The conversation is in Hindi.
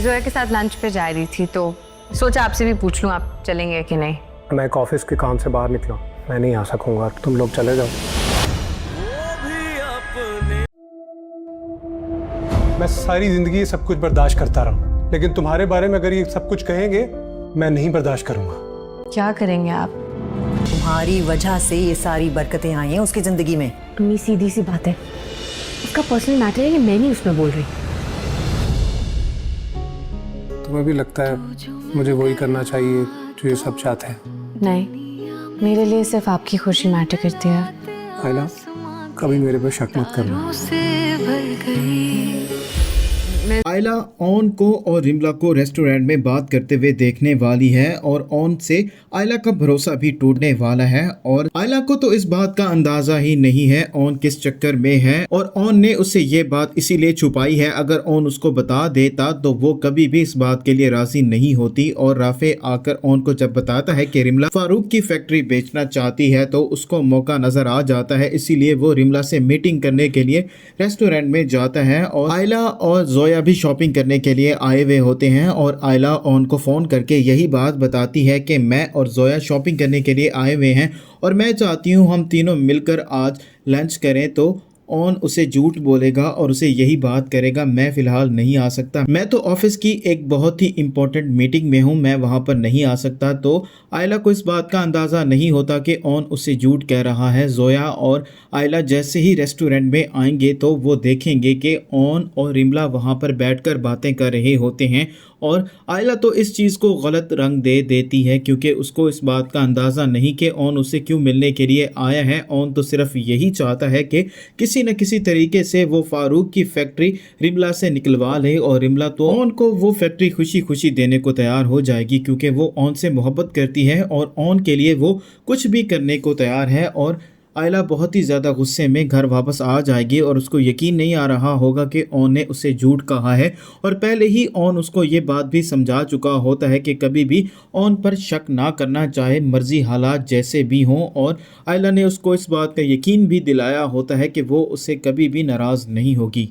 जोया के साथ लंच पे जा रही थी तो सोचा आपसे भी पूछ लूं आप चलेंगे कि नहीं। मैं एक ऑफिस के काम से बाहर निकला, मैं नहीं आ सकूंगा, तुम लोग चले जाओ। मैं सारी जिंदगी सब कुछ बर्दाश्त करता रहा, लेकिन तुम्हारे बारे में अगर ये सब कुछ कहेंगे मैं नहीं बर्दाश्त करूंगा। क्या करेंगे आप? तुम्हारी वजह से ये सारी बरकतें आई हैं उसकी जिंदगी में। इतनी सीधी सी बात है, उसका पर्सनल मैटर है, ये मैं नहीं उसमें बोल रही। तुम्हें भी लगता है मुझे वही करना चाहिए जो ये सब चाहते हैं? नहीं, मेरे लिए सिर्फ आपकी खुशी मैटर करती है। आयला, कभी मेरे पे शक मत करना। आयला ऑन को और रिमला को रेस्टोरेंट में बात करते हुए देखने वाली है और ऑन से आयला का भरोसा भी टूटने वाला है। और आयला को तो इस बात का अंदाजा ही नहीं है ऑन किस चक्कर में है और ऑन ने उससे ये बात इसीलिए छुपाई है। अगर ऑन उसको बता देता तो वो कभी भी इस बात के लिए राजी नहीं होती। और राफे आकर ऑन को जब बताता है कि रिमला फारूक की फैक्ट्री बेचना चाहती है तो उसको मौका नजर आ जाता है, इसीलिए वो रिमला से मीटिंग करने के लिए रेस्टोरेंट में जाता है। और आयला और जोया भी शॉपिंग करने के लिए आए हुए होते हैं और आयला ऑन को फ़ोन करके यही बात बताती है कि मैं और जोया शॉपिंग करने के लिए आए हुए हैं और मैं चाहती हूँ हम तीनों मिलकर आज लंच करें। तो ऑन उसे झूठ बोलेगा और उसे यही बात करेगा, मैं फ़िलहाल नहीं आ सकता, मैं तो ऑफिस की एक बहुत ही इम्पोर्टेंट मीटिंग में हूँ, मैं वहाँ पर नहीं आ सकता। तो आयला को इस बात का अंदाज़ा नहीं होता कि ऑन उससे झूठ कह रहा है। जोया और आयला जैसे ही रेस्टोरेंट में आएंगे तो वो देखेंगे कि ऑन और रिमला वहाँ पर बैठकर बातें कर रहे होते हैं। और आयला तो इस चीज़ को गलत रंग दे देती है क्योंकि उसको इस बात का अंदाज़ा नहीं कि ऑन उसे क्यों मिलने के लिए आया है। ऑन तो सिर्फ यही चाहता है कि किसी न किसी तरीके से वो फारूक की फैक्ट्री रिमला से निकलवा ले और रिमला तो ऑन को वो फैक्ट्री खुशी खुशी देने को तैयार हो जाएगी क्योंकि वो ऑन से मोहब्बत करती है और ऑन के लिए वो कुछ भी करने को तैयार है। और आयला बहुत ही ज़्यादा गुस्से में घर वापस आ जाएगी और उसको यकीन नहीं आ रहा होगा कि ऑन ने उसे झूठ कहा है और पहले ही ऑन उसको ये बात भी समझा चुका होता है कि कभी भी ऑन पर शक ना करना, चाहे मर्जी हालात जैसे भी हों। और आयला ने उसको इस बात का यकीन भी दिलाया होता है कि वो उससे कभी भी नाराज़ नहीं होगी।